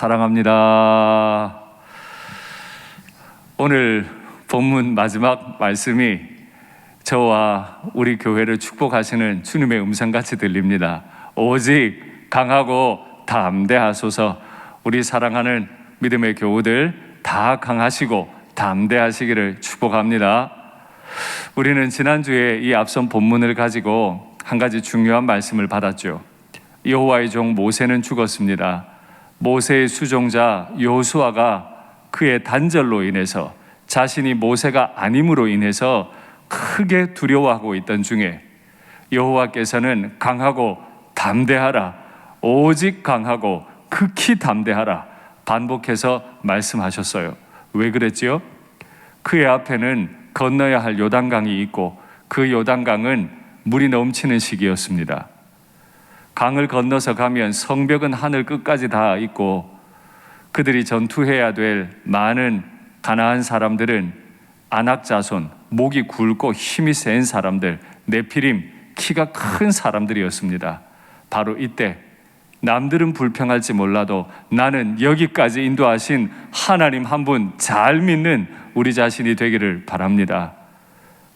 사랑합니다. 오늘 본문 마지막 말씀이 저와 우리 교회를 축복하시는 주님의 음성같이 들립니다. 오직 강하고 담대하소서. 우리 사랑하는 믿음의 교우들 다 강하시고 담대하시기를 축복합니다. 우리는 지난주에 이 앞선 본문을 가지고 한 가지 중요한 말씀을 받았죠. 여호와의 종 모세는 죽었습니다. 모세의 수종자 여호수아가 그의 단절로 인해서 자신이 모세가 아님으로 인해서 크게 두려워하고 있던 중에 여호와께서는 강하고 담대하라, 오직 강하고 극히 담대하라 반복해서 말씀하셨어요. 왜 그랬지요? 그의 앞에는 건너야 할 요단강이 있고 그 요단강은 물이 넘치는 시기였습니다. 강을 건너서 가면 성벽은 하늘 끝까지 다 있고 그들이 전투해야 될 많은 가나안 사람들은 아낙 자손, 목이 굵고 힘이 센 사람들, 네피림, 키가 큰 사람들이었습니다. 바로 이때 남들은 불평할지 몰라도 나는 여기까지 인도하신 하나님 한 분 잘 믿는 우리 자신이 되기를 바랍니다.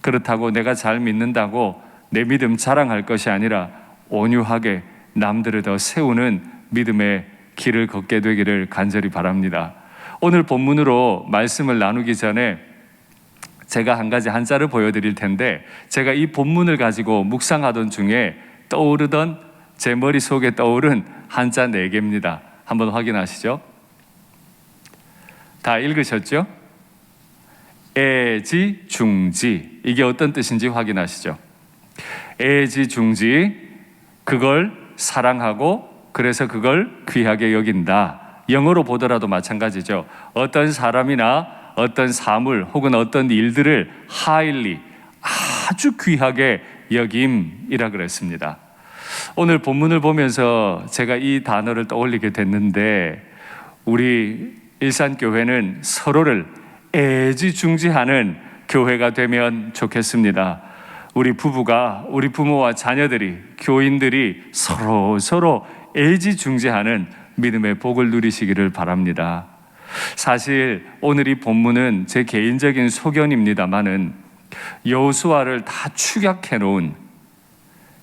그렇다고 내가 잘 믿는다고 내 믿음 자랑할 것이 아니라 온유하게 남들을 더 세우는 믿음의 길을 걷게 되기를 간절히 바랍니다. 오늘 본문으로 말씀을 나누기 전에 제가 한 가지 한자를 보여드릴 텐데, 제가 이 본문을 가지고 묵상하던 중에 떠오르던 제 머릿속에 떠오른 한자 4개입니다. 한번 확인하시죠. 다 읽으셨죠? 애지중지, 이게 어떤 뜻인지 확인하시죠. 애지중지, 그걸 사랑하고 그래서 그걸 귀하게 여긴다. 영어로 보더라도 마찬가지죠. 어떤 사람이나 어떤 사물 혹은 어떤 일들을 highly, 아주 귀하게 여김이라 그랬습니다. 오늘 본문을 보면서 제가 이 단어를 떠올리게 됐는데, 우리 일산교회는 서로를 애지중지하는 교회가 되면 좋겠습니다. 우리 부부가, 우리 부모와 자녀들이, 교인들이 서로 애지중지하는 믿음의 복을 누리시기를 바랍니다. 사실 오늘 이 본문은 제 개인적인 소견입니다만은 여호수아를 다 축약해 놓은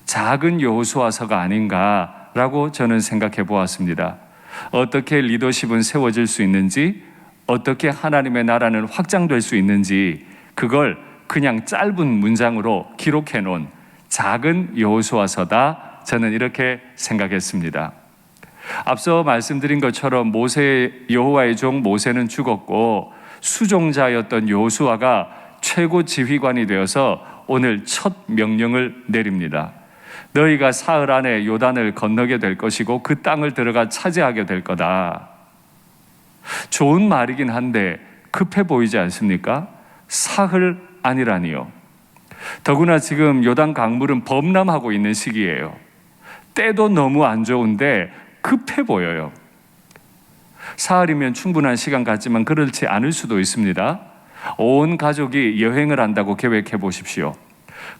작은 여호수아서가 아닌가라고 저는 생각해 보았습니다. 어떻게 리더십은 세워질 수 있는지, 어떻게 하나님의 나라는 확장될 수 있는지, 그걸 그냥 짧은 문장으로 기록해 놓은 작은 여호수아서다, 저는 이렇게 생각했습니다. 앞서 말씀드린 것처럼 여호와의 종 모세는 죽었고 수종자였던 여호수아가 최고 지휘관이 되어서 오늘 첫 명령을 내립니다. 너희가 사흘 안에 요단을 건너게 될 것이고 그 땅을 들어가 차지하게 될 거다. 좋은 말이긴 한데 급해 보이지 않습니까? 사흘 아니라니요. 더구나 지금 요단 강물은 범람하고 있는 시기예요. 때도 너무 안 좋은데 급해 보여요. 사흘이면 충분한 시간 같지만 그렇지 않을 수도 있습니다. 온 가족이 여행을 한다고 계획해 보십시오.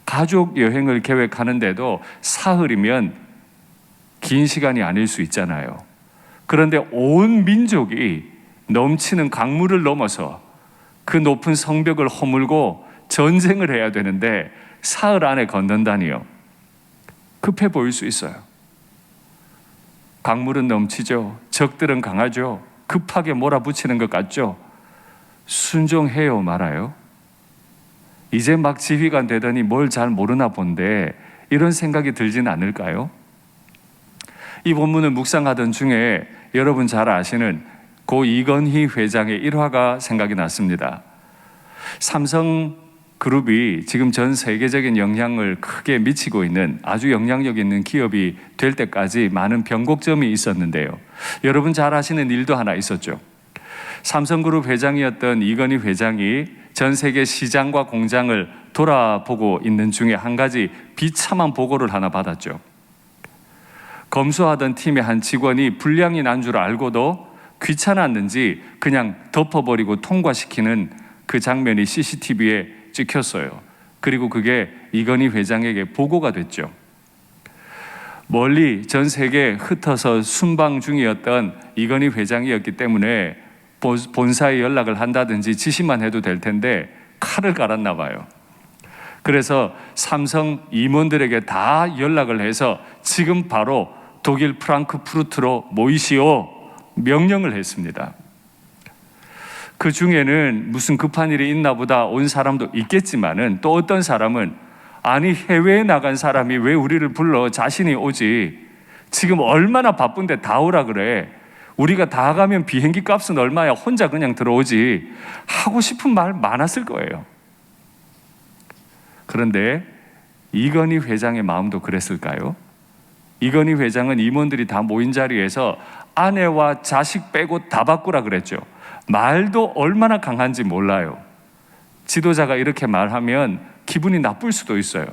가족 여행을 계획하는데도 사흘이면 긴 시간이 아닐 수 있잖아요. 그런데 온 민족이 넘치는 강물을 넘어서 그 높은 성벽을 허물고 전쟁을 해야 되는데 사흘 안에 건넌다니요. 급해 보일 수 있어요. 강물은 넘치죠. 적들은 강하죠. 급하게 몰아붙이는 것 같죠. 순종해요, 말아요? 이제 막 지휘관 되더니 뭘 잘 모르나 본데 이런 생각이 들진 않을까요? 이 본문을 묵상하던 중에 여러분 잘 아시는 고 이건희 회장의 일화가 생각이 났습니다. 삼성그룹이 지금 전 세계적인 영향을 크게 미치고 있는 아주 영향력 있는 기업이 될 때까지 많은 변곡점이 있었는데요. 여러분 잘 아시는 일도 하나 있었죠. 삼성그룹 회장이었던 이건희 회장이 전 세계 시장과 공장을 돌아보고 있는 중에 한 가지 비참한 보고를 하나 받았죠. 검수하던 팀의 한 직원이 불량이 난 줄 알고도 귀찮았는지 그냥 덮어버리고 통과시키는 그 장면이 CCTV에 찍혔어요. 그리고 그게 이건희 회장에게 보고가 됐죠. 멀리 전 세계에 흩어서 순방 중이었던 이건희 회장이었기 때문에 본사에 연락을 한다든지 지시만 해도 될 텐데 칼을 갈았나 봐요. 그래서 삼성 임원들에게 다 연락을 해서 지금 바로 독일 프랑크푸르트로 모이시오 명령을 했습니다. 그 중에는 무슨 급한 일이 있나 보다 온 사람도 있겠지만은 또 어떤 사람은 아니 해외에 나간 사람이 왜 우리를 불러 자신이 오지, 지금 얼마나 바쁜데 다 오라 그래, 우리가 다 가면 비행기 값은 얼마야, 혼자 그냥 들어오지, 하고 싶은 말 많았을 거예요. 그런데 이건희 회장의 마음도 그랬을까요? 이건희 회장은 임원들이 다 모인 자리에서 아내와 자식 빼고 다 바꾸라 그랬죠. 말도 얼마나 강한지 몰라요. 지도자가 이렇게 말하면 기분이 나쁠 수도 있어요.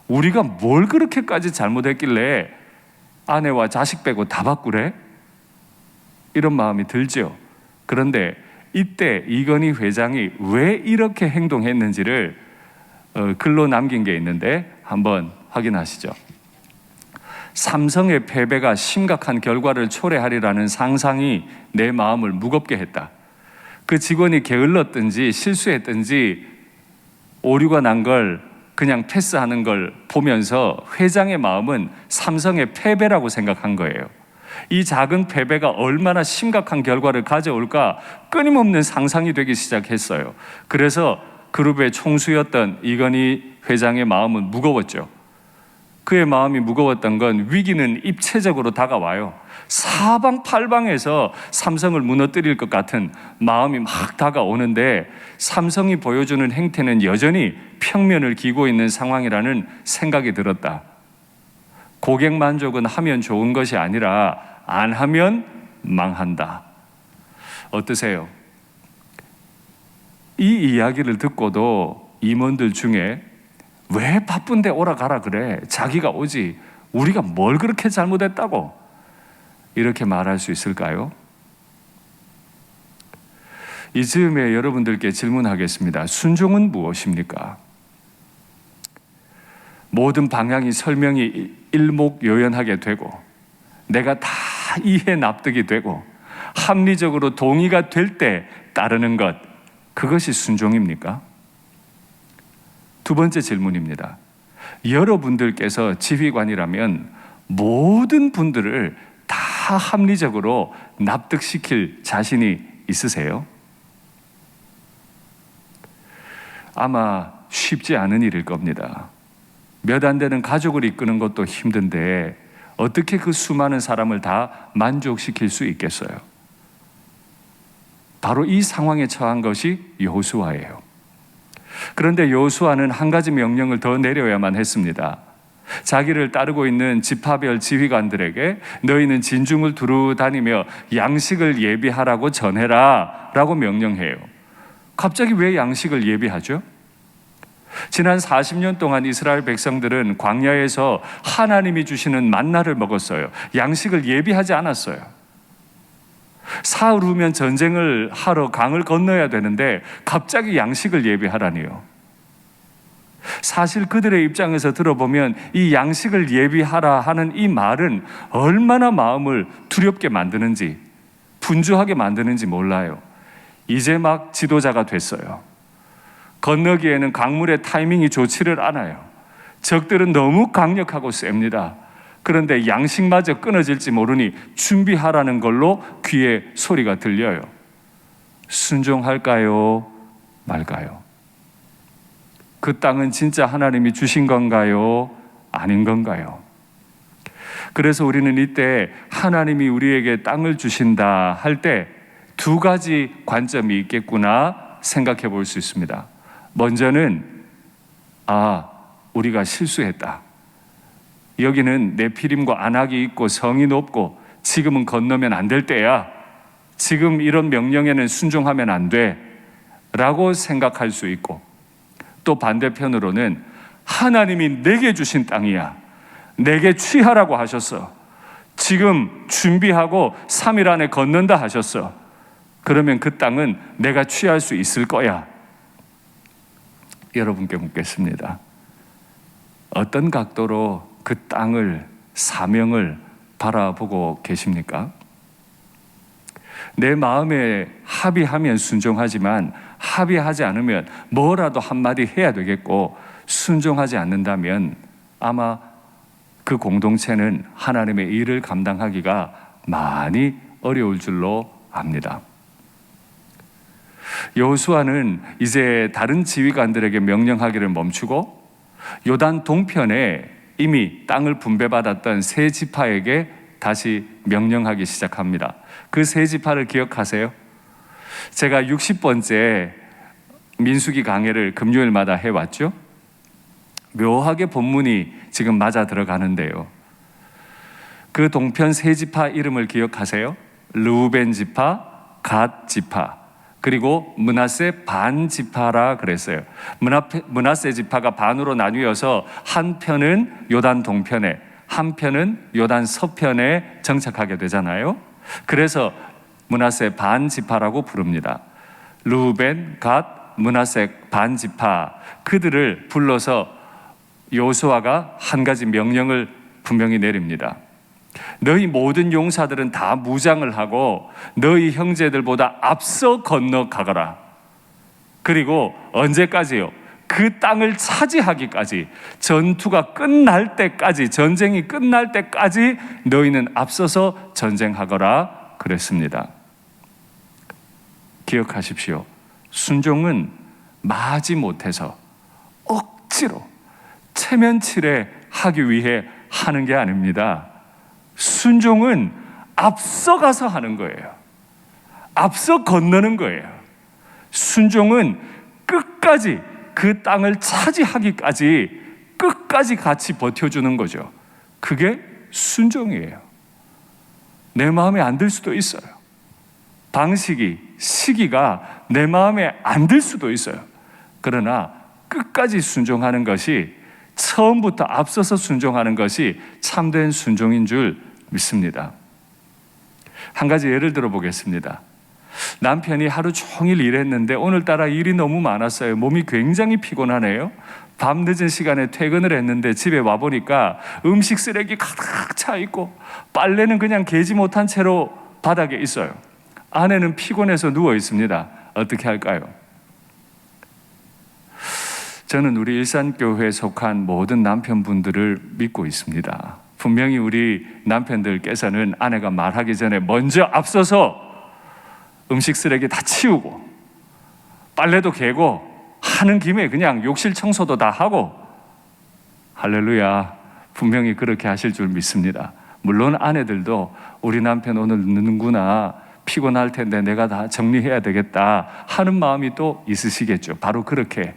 우리가 뭘 그렇게까지 잘못했길래 아내와 자식 빼고 다 바꾸래? 이런 마음이 들죠. 그런데 이때 이건희 회장이 왜 이렇게 행동했는지를 글로 남긴 게 있는데 한번 확인하시죠. 삼성의 패배가 심각한 결과를 초래하리라는 상상이 내 마음을 무겁게 했다. 그 직원이 게을렀든지 실수했든지 오류가 난 걸 그냥 패스하는 걸 보면서 회장의 마음은 삼성의 패배라고 생각한 거예요. 이 작은 패배가 얼마나 심각한 결과를 가져올까 끊임없는 상상이 되기 시작했어요. 그래서 그룹의 총수였던 이건희 회장의 마음은 무거웠죠. 그의 마음이 무거웠던 건 위기는 입체적으로 다가와요. 사방팔방에서 삼성을 무너뜨릴 것 같은 마음이 막 다가오는데 삼성이 보여주는 행태는 여전히 평면을 기고 있는 상황이라는 생각이 들었다. 고객 만족은 하면 좋은 것이 아니라 안 하면 망한다. 어떠세요? 이 이야기를 듣고도 임원들 중에 왜 바쁜데 오라 가라 그래? 자기가 오지. 우리가 뭘 그렇게 잘못했다고? 이렇게 말할 수 있을까요? 이 즈음에 여러분들께 질문하겠습니다. 순종은 무엇입니까? 모든 방향이 설명이 일목요연하게 되고 내가 다 이해 납득이 되고 합리적으로 동의가 될 때 따르는 것, 그것이 순종입니까? 두 번째 질문입니다. 여러분들께서 지휘관이라면 모든 분들을 다 합리적으로 납득시킬 자신이 있으세요? 아마 쉽지 않은 일일 겁니다. 몇 안 되는 가족을 이끄는 것도 힘든데 어떻게 그 수많은 사람을 다 만족시킬 수 있겠어요? 바로 이 상황에 처한 것이 여호수아예요. 그런데 여호수아는 한 가지 명령을 더 내려야만 했습니다. 자기를 따르고 있는 지파별 지휘관들에게 너희는 진중을 두루 다니며 양식을 예비하라고 전해라 라고 명령해요. 갑자기 왜 양식을 예비하죠? 지난 40년 동안 이스라엘 백성들은 광야에서 하나님이 주시는 만나를 먹었어요. 양식을 예비하지 않았어요. 사흘 후면 전쟁을 하러 강을 건너야 되는데 갑자기 양식을 예비하라니요. 사실 그들의 입장에서 들어보면 이 양식을 예비하라 하는 이 말은 얼마나 마음을 두렵게 만드는지, 분주하게 만드는지 몰라요. 이제 막 지도자가 됐어요. 건너기에는 강물의 타이밍이 좋지를 않아요. 적들은 너무 강력하고 셉니다. 그런데 양식마저 끊어질지 모르니 준비하라는 걸로 귀에 소리가 들려요. 순종할까요? 말까요? 그 땅은 진짜 하나님이 주신 건가요? 아닌 건가요? 그래서 우리는 이때 하나님이 우리에게 땅을 주신다 할 때 두 가지 관점이 있겠구나 생각해 볼 수 있습니다. 먼저는 우리가 실수했다. 여기는 네피림과 안악이 있고 성이 높고 지금은 건너면 안 될 때야. 지금 이런 명령에는 순종하면 안 돼 라고 생각할 수 있고, 또 반대편으로는 하나님이 내게 주신 땅이야. 내게 취하라고 하셨어. 지금 준비하고 3일 안에 건넌다 하셨어. 그러면 그 땅은 내가 취할 수 있을 거야. 여러분께 묻겠습니다. 어떤 각도로 그 땅을 사명을 바라보고 계십니까? 내 마음에 합의하면 순종하지만 합의하지 않으면 뭐라도 한마디 해야 되겠고, 순종하지 않는다면 아마 그 공동체는 하나님의 일을 감당하기가 많이 어려울 줄로 압니다. 여호수아는 이제 다른 지휘관들에게 명령하기를 멈추고 요단 동편에 이미 땅을 분배받았던 세 지파에게 다시 명령하기 시작합니다. 그 세 지파를 기억하세요? 제가 60번째 민수기 강해를 금요일마다 해왔죠. 묘하게 본문이 지금 맞아 들어가는데요. 그 동편 세 지파 이름을 기억하세요? 르우벤 지파, 갓 지파, 그리고 므낫세 반 지파라 그랬어요. 므낫세 지파가 반으로 나뉘어서 한 편은 요단 동편에, 한 편은 요단 서편에 정착하게 되잖아요. 그래서 므낫세 반 지파라고 부릅니다. 르우벤, 갓, 므낫세 반 지파, 그들을 불러서 여호수아가 한 가지 명령을 분명히 내립니다. 너희 모든 용사들은 다 무장을 하고 너희 형제들보다 앞서 건너가거라. 그리고 언제까지요? 그 땅을 차지하기까지, 전투가 끝날 때까지, 전쟁이 끝날 때까지 너희는 앞서서 전쟁하거라 그랬습니다. 기억하십시오. 순종은 마지 못해서 억지로 체면치레 하기 위해 하는 게 아닙니다. 순종은 앞서가서 하는 거예요. 앞서 건너는 거예요. 순종은 끝까지 그 땅을 차지하기까지 끝까지 같이 버텨주는 거죠. 그게 순종이에요. 내 마음에 안 들 수도 있어요. 방식이, 시기가 내 마음에 안 들 수도 있어요. 그러나 끝까지 순종하는 것이, 처음부터 앞서서 순종하는 것이 참된 순종인 줄 믿습니다. 한 가지 예를 들어 보겠습니다. 남편이 하루 종일 일했는데 오늘따라 일이 너무 많았어요. 몸이 굉장히 피곤하네요. 밤 늦은 시간에 퇴근을 했는데 집에 와보니까 음식 쓰레기 가득 차 있고 빨래는 그냥 개지 못한 채로 바닥에 있어요. 아내는 피곤해서 누워 있습니다. 어떻게 할까요? 저는 우리 일산교회에 속한 모든 남편분들을 믿고 있습니다. 분명히 우리 남편들께서는 아내가 말하기 전에 먼저 앞서서 음식 쓰레기 다 치우고 빨래도 개고 하는 김에 그냥 욕실 청소도 다 하고, 할렐루야, 분명히 그렇게 하실 줄 믿습니다. 물론 아내들도 우리 남편 오늘 늦는구나, 피곤할 텐데 내가 다 정리해야 되겠다 하는 마음이 또 있으시겠죠. 바로 그렇게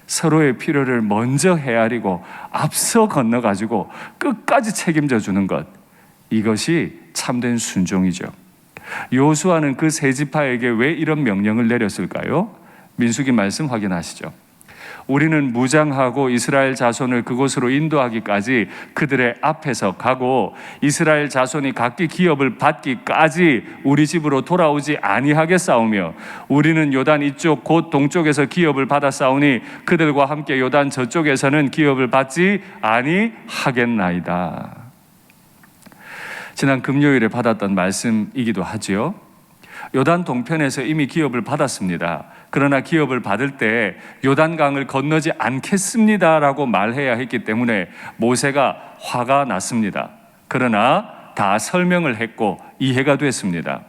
서로의 필요를 먼저 헤아리고 앞서 건너가지고 끝까지 책임져 주는 것, 이것이 참된 순종이죠. 여호수아는 그 세 지파에게 왜 이런 명령을 내렸을까요? 민수기 말씀 확인하시죠. 우리는 무장하고 이스라엘 자손을 그곳으로 인도하기까지 그들의 앞에서 가고 이스라엘 자손이 각기 기업을 받기까지 우리 집으로 돌아오지 아니하겠사오며, 우리는 요단 이쪽 곧 동쪽에서 기업을 받았사오니 그들과 함께 요단 저쪽에서는 기업을 받지 아니하겠나이다. 지난 금요일에 받았던 말씀이기도 하죠. 요단 동편에서 이미 기업을 받았습니다. 그러나 기업을 받을 때 요단강을 건너지 않겠습니다라고 말해야 했기 때문에 모세가 화가 났습니다. 그러나 다 설명을 했고 이해가 됐습니다.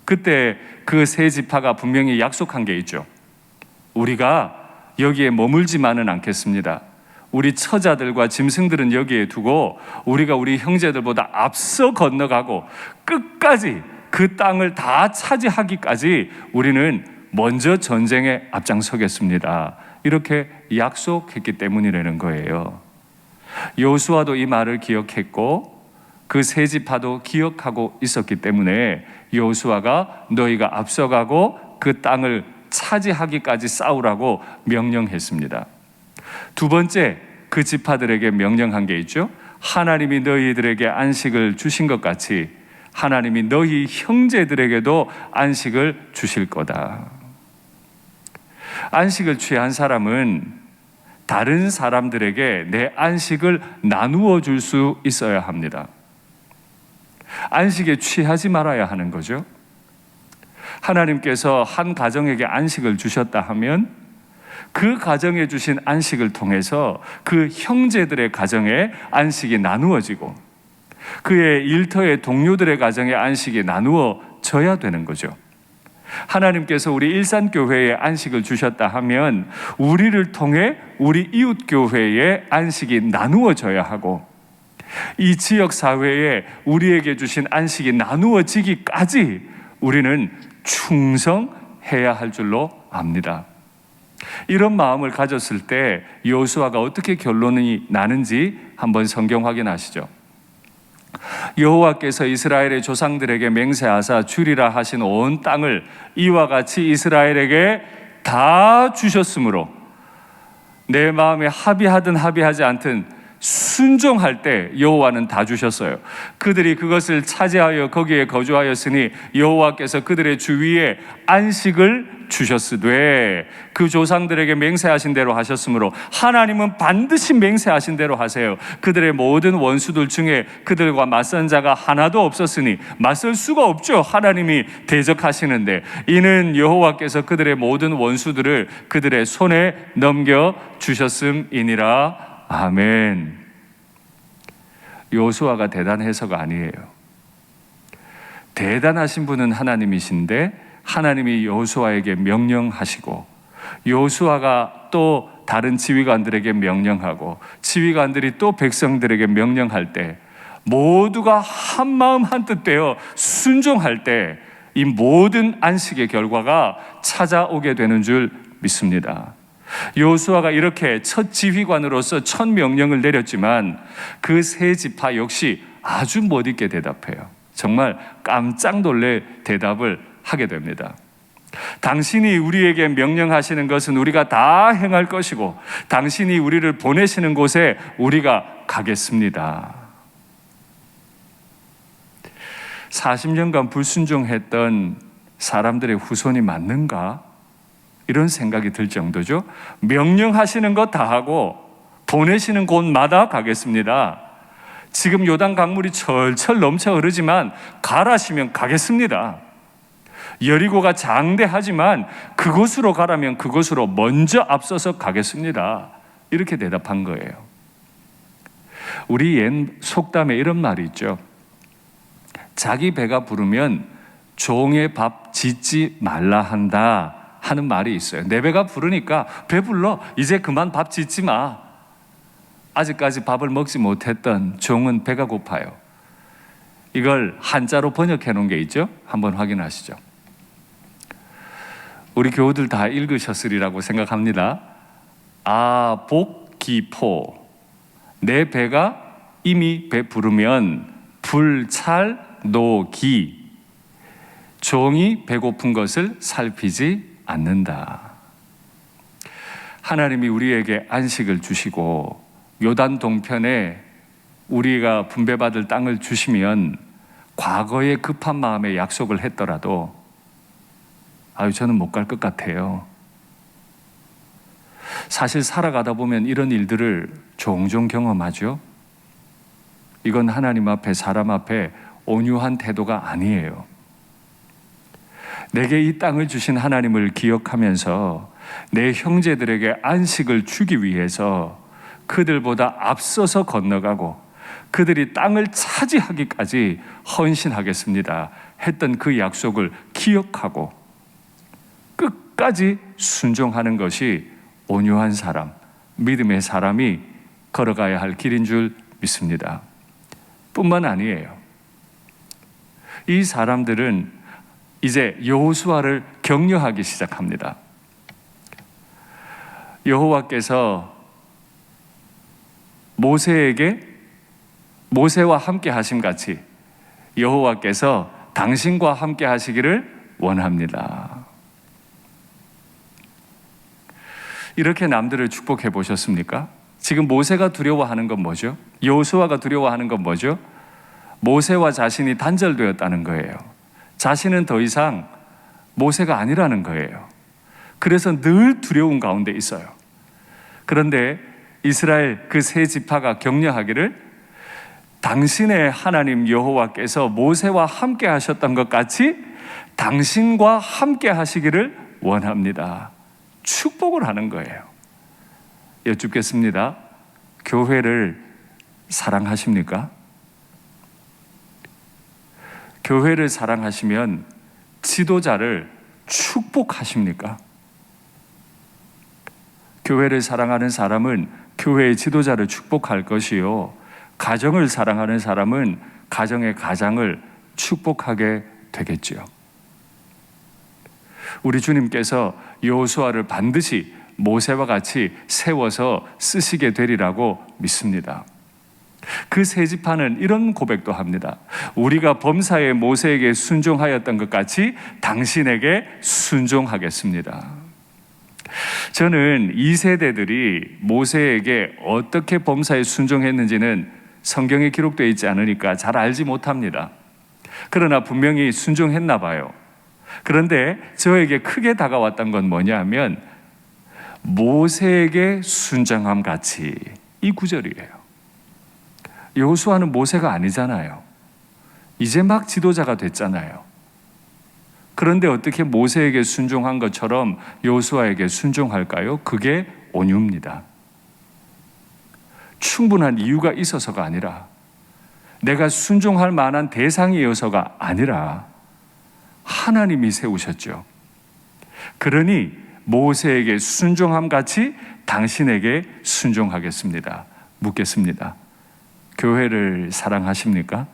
그때 그 세 지파가 분명히 약속한 게 있죠. 우리가 여기에 머물지만은 않겠습니다. 우리 처자들과 짐승들은 여기에 두고 우리가 우리 형제들보다 앞서 건너가고 끝까지 그 땅을 다 차지하기까지 우리는 먼저 전쟁에 앞장서겠습니다. 이렇게 약속했기 때문이라는 거예요. 여호수아도 이 말을 기억했고 그 세 지파도 기억하고 있었기 때문에 여호수아가 너희가 앞서가고 그 땅을 차지하기까지 싸우라고 명령했습니다. 두 번째, 그 지파들에게 명령한 게 있죠. 하나님이 너희들에게 안식을 주신 것 같이 하나님이 너희 형제들에게도 안식을 주실 거다. 안식을 취한 사람은 다른 사람들에게 내 안식을 나누어 줄 수 있어야 합니다. 안식에 취하지 말아야 하는 거죠. 하나님께서 한 가정에게 안식을 주셨다 하면 그 가정에 주신 안식을 통해서 그 형제들의 가정에 안식이 나누어지고 그의 일터의 동료들의 가정에 안식이 나누어져야 되는 거죠. 하나님께서 우리 일산교회에 안식을 주셨다 하면 우리를 통해 우리 이웃교회에 안식이 나누어져야 하고 이 지역사회에 우리에게 주신 안식이 나누어지기까지 우리는 충성해야 할 줄로 압니다. 이런 마음을 가졌을 때 여호수아가 어떻게 결론이 나는지 한번 성경 확인하시죠. 여호와께서 이스라엘의 조상들에게 맹세하사 주리라 하신 온 땅을 이와 같이 이스라엘에게 다 주셨으므로 내 마음에 합의하든 합의하지 않든 순종할 때 여호와는 다 주셨어요. 그들이 그것을 차지하여 거기에 거주하였으니 여호와께서 그들의 주위에 안식을 주셨으되 그 조상들에게 맹세하신 대로 하셨으므로 하나님은 반드시 맹세하신 대로 하세요. 그들의 모든 원수들 중에 그들과 맞선 자가 하나도 없었으니 맞설 수가 없죠. 하나님이 대적하시는데 이는 여호와께서 그들의 모든 원수들을 그들의 손에 넘겨 주셨음이니라. 아멘. 여호수아가 대단해서가 아니에요. 대단하신 분은 하나님이신데 하나님이 여호수아에게 명령하시고 여호수아가 또 다른 지휘관들에게 명령하고 지휘관들이 또 백성들에게 명령할 때 모두가 한마음 한뜻 되어 순종할 때 이 모든 안식의 결과가 찾아오게 되는 줄 믿습니다. 여호수아가 이렇게 첫 지휘관으로서 첫 명령을 내렸지만 그 세 지파 역시 아주 못있게 대답해요. 정말 깜짝 놀래 대답을 하게 됩니다. 당신이 우리에게 명령하시는 것은 우리가 다 행할 것이고 당신이 우리를 보내시는 곳에 우리가 가겠습니다. 40년간 불순종했던 사람들의 후손이 맞는가? 이런 생각이 들 정도죠. 명령하시는 것 다 하고 보내시는 곳마다 가겠습니다. 지금 요단 강물이 철철 넘쳐 흐르지만 가라시면 가겠습니다. 여리고가 장대하지만 그곳으로 가라면 그곳으로 먼저 앞서서 가겠습니다. 이렇게 대답한 거예요. 우리 옛 속담에 이런 말이 있죠. 자기 배가 부르면 종의 밥 짓지 말라 한다 하는 말이 있어요. 내 배가 부르니까 배불러 이제 그만 밥 짓지 마. 아직까지 밥을 먹지 못했던 종은 배가 고파요. 이걸 한자로 번역해 놓은 게 있죠. 한번 확인하시죠. 우리 교우들 다 읽으셨으리라고 생각합니다. 아복기포. 내 배가 이미 배 부르면 불찰노기. 종이 배고픈 것을 살피지 않는다. 하나님이 우리에게 안식을 주시고 요단 동편에 우리가 분배받을 땅을 주시면 과거에 급한 마음에 약속을 했더라도 저는 못 갈 것 같아요. 사실 살아가다 보면 이런 일들을 종종 경험하죠. 이건 하나님 앞에 사람 앞에 온유한 태도가 아니에요. 내게 이 땅을 주신 하나님을 기억하면서 내 형제들에게 안식을 주기 위해서 그들보다 앞서서 건너가고 그들이 땅을 차지하기까지 헌신하겠습니다 했던 그 약속을 기억하고 끝까지 순종하는 것이 온유한 사람, 믿음의 사람이 걸어가야 할 길인 줄 믿습니다. 뿐만 아니에요. 이 사람들은 이제 여호수아를 격려하기 시작합니다. 여호와께서 모세와 함께 하심 같이 여호와께서 당신과 함께 하시기를 원합니다. 이렇게 남들을 축복해 보셨습니까? 지금 모세가 두려워하는 건 뭐죠? 여호수아가 두려워하는 건 뭐죠? 모세와 자신이 단절되었다는 거예요. 자신은 더 이상 모세가 아니라는 거예요. 그래서 늘 두려운 가운데 있어요. 그런데 이스라엘 그 세 지파가 격려하기를 당신의 하나님 여호와께서 모세와 함께 하셨던 것 같이 당신과 함께 하시기를 원합니다. 축복을 하는 거예요. 여쭙겠습니다. 교회를 사랑하십니까? 교회를 사랑하시면 지도자를 축복하십니까? 교회를 사랑하는 사람은 교회의 지도자를 축복할 것이요, 가정을 사랑하는 사람은 가정의 가장을 축복하게 되겠지요. 우리 주님께서 여호수아를 반드시 모세와 같이 세워서 쓰시게 되리라고 믿습니다. 그 세 지파는 이런 고백도 합니다. 우리가 범사에 모세에게 순종하였던 것 같이 당신에게 순종하겠습니다. 저는 이 세대들이 모세에게 어떻게 범사에 순종했는지는 성경에 기록되어 있지 않으니까 잘 알지 못합니다. 그러나 분명히 순종했나 봐요. 그런데 저에게 크게 다가왔던 건 뭐냐면 모세에게 순종함 같이, 이 구절이에요. 여호수아는 모세가 아니잖아요. 이제 막 지도자가 됐잖아요. 그런데 어떻게 모세에게 순종한 것처럼 여호수아에게 순종할까요? 그게 온유입니다. 충분한 이유가 있어서가 아니라, 내가 순종할 만한 대상이어서가 아니라 하나님이 세우셨죠. 그러니 모세에게 순종함 같이 당신에게 순종하겠습니다. 묻겠습니다. 교회를 사랑하십니까?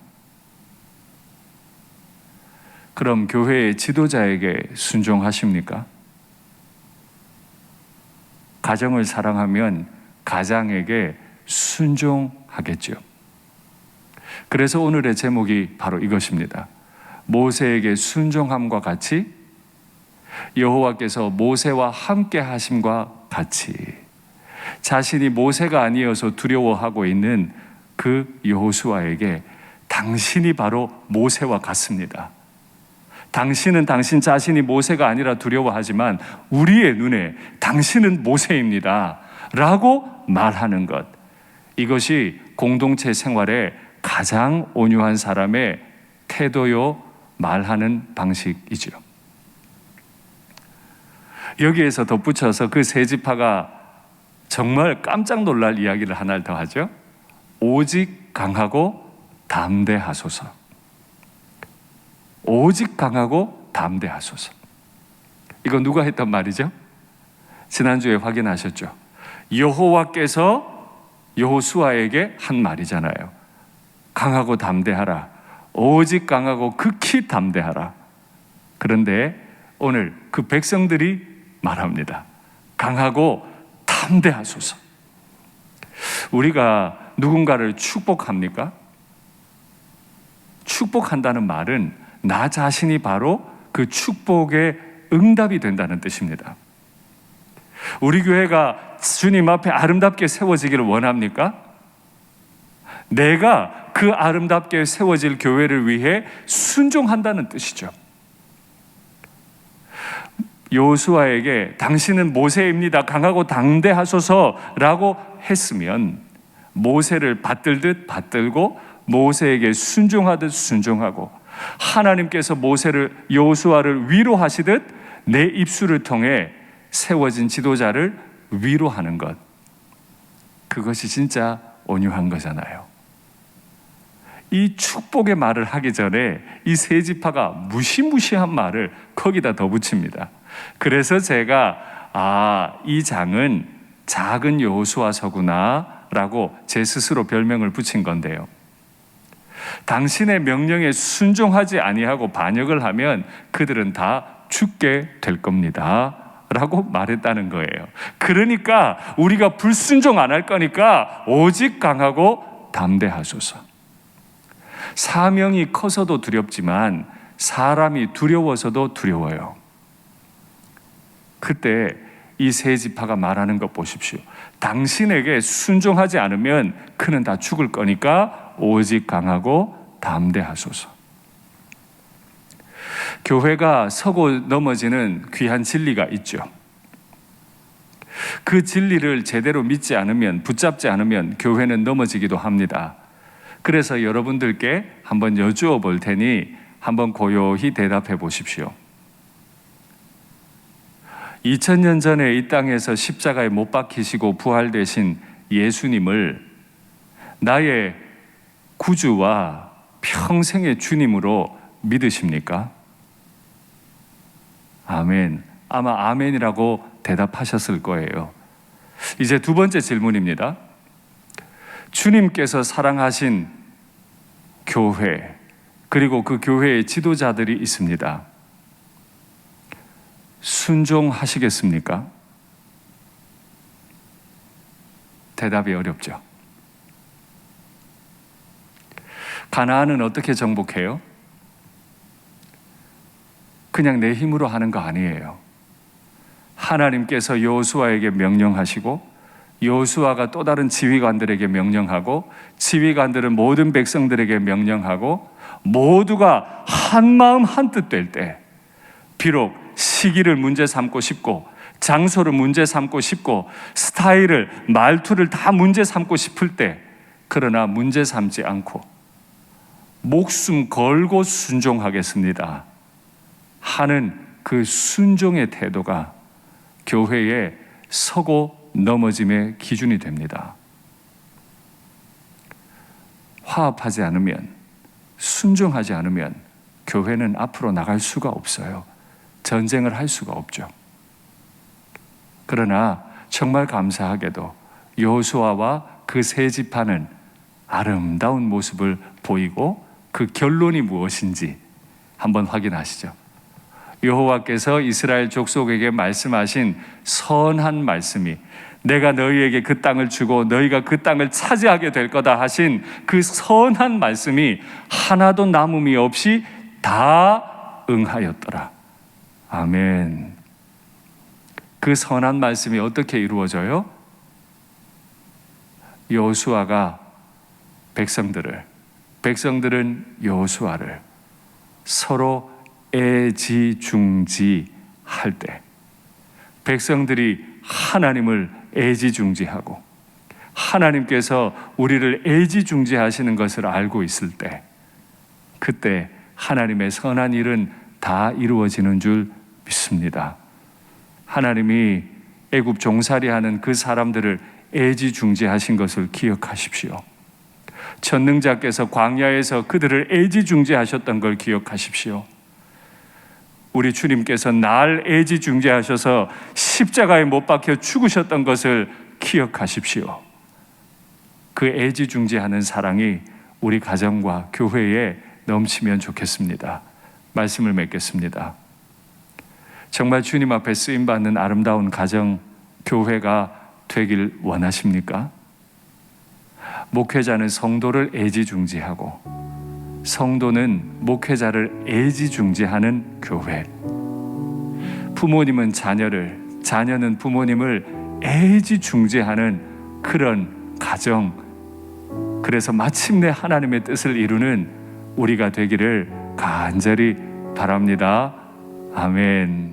그럼 교회의 지도자에게 순종하십니까? 가정을 사랑하면 가장에게 순종하겠죠. 그래서 오늘의 제목이 바로 이것입니다. 모세에게 순종함과 같이, 여호와께서 모세와 함께 하심과 같이. 자신이 모세가 아니어서 두려워하고 있는 그 여호수아에게 당신이 바로 모세와 같습니다. 당신은 당신 자신이 모세가 아니라 두려워하지만 우리의 눈에 당신은 모세입니다 라고 말하는 것, 이것이 공동체 생활의 가장 온유한 사람의 태도요, 말하는 방식이지요. 여기에서 덧붙여서 그 세 지파가 정말 깜짝 놀랄 이야기를 하나를 더 하죠. 오직 강하고 담대하소서. 오직 강하고 담대하소서. 이거 누가 했던 말이죠? 지난주에 확인하셨죠? 여호와께서 여호수아에게 한 말이잖아요. 강하고 담대하라. 오직 강하고 극히 담대하라. 그런데 오늘 그 백성들이 말합니다. 강하고 담대하소서. 우리가 누군가를 축복합니까? 축복한다는 말은 나 자신이 바로 그 축복의 응답이 된다는 뜻입니다. 우리 교회가 주님 앞에 아름답게 세워지기를 원합니까? 내가 그 아름답게 세워질 교회를 위해 순종한다는 뜻이죠. 여호수아에게 당신은 모세입니다, 강하고 담대하소서라고 했으면 모세를 받들듯 받들고 모세에게 순종하듯 순종하고, 하나님께서 모세를, 여호수아를 위로하시듯 내 입술을 통해 세워진 지도자를 위로하는 것, 그것이 진짜 온유한 거잖아요. 이 축복의 말을 하기 전에 이 세 지파가 무시무시한 말을 거기다 더 붙입니다. 그래서 제가 이 장은 작은 여호수아서구나 라고 제 스스로 별명을 붙인 건데요. 당신의 명령에 순종하지 아니하고 반역을 하면 그들은 다 죽게 될 겁니다 라고 말했다는 거예요. 그러니까 우리가 불순종 안 할 거니까 오직 강하고 담대하소서. 사명이 커서도 두렵지만 사람이 두려워서도 두려워요. 그때 이 세 지파가 말하는 것 보십시오. 당신에게 순종하지 않으면 그는 다 죽을 거니까 오직 강하고 담대하소서. 교회가 서고 넘어지는 귀한 진리가 있죠. 그 진리를 제대로 믿지 않으면, 붙잡지 않으면 교회는 넘어지기도 합니다. 그래서 여러분들께 한번 여쭈어 볼 테니 한번 고요히 대답해 보십시오. 2000년 전에 이 땅에서 십자가에 못 박히시고 부활되신 예수님을 나의 구주와 평생의 주님으로 믿으십니까? 아멘. 아마 아멘이라고 대답하셨을 거예요. 이제 두 번째 질문입니다. 주님께서 사랑하신 교회, 그리고 그 교회의 지도자들이 있습니다. 순종하시겠습니까? 대답이 어렵죠. 가나안은 어떻게 정복해요? 그냥 내 힘으로 하는 거 아니에요. 하나님께서 여호수아에게 명령하시고, 여호수아가 또 다른 지휘관들에게 명령하고, 지휘관들은 모든 백성들에게 명령하고, 모두가 한 마음 한 뜻 될 때, 비록 시기를 문제 삼고 싶고, 장소를 문제 삼고 싶고, 스타일을, 말투를 다 문제 삼고 싶을 때, 그러나 문제 삼지 않고 목숨 걸고 순종하겠습니다 하는 그 순종의 태도가 교회에 서고 넘어짐의 기준이 됩니다. 화합하지 않으면, 순종하지 않으면 교회는 앞으로 나갈 수가 없어요. 전쟁을 할 수가 없죠. 그러나 정말 감사하게도 여호수아와 그 세 지파는 아름다운 모습을 보이고, 그 결론이 무엇인지 한번 확인하시죠. 여호와께서 이스라엘 족속에게 말씀하신 선한 말씀이, 내가 너희에게 그 땅을 주고 너희가 그 땅을 차지하게 될 거다 하신 그 선한 말씀이 하나도 남음이 없이 다 응하였더라. 아멘. 그 선한 말씀이 어떻게 이루어져요? 여호수아가 백성들은 여호수아를 서로 애지중지할 때, 백성들이 하나님을 애지중지하고 하나님께서 우리를 애지중지하시는 것을 알고 있을 때, 그때 하나님의 선한 일은 다 이루어지는 줄 믿습니다. 하나님이 애굽 종살이하는 그 사람들을 애지중지하신 것을 기억하십시오. 전능자께서 광야에서 그들을 애지중지하셨던 걸 기억하십시오. 우리 주님께서 날 애지중지하셔서 십자가에 못 박혀 죽으셨던 것을 기억하십시오. 그 애지중지하는 사랑이 우리 가정과 교회에 넘치면 좋겠습니다. 말씀을 맺겠습니다. 정말 주님 앞에 쓰임받는 아름다운 가정, 교회가 되길 원하십니까? 목회자는 성도를 애지중지하고, 성도는 목회자를 애지중지하는 교회. 부모님은 자녀를, 자녀는 부모님을 애지중지하는 그런 가정. 그래서 마침내 하나님의 뜻을 이루는 우리가 되기를 간절히 바랍니다. 아멘.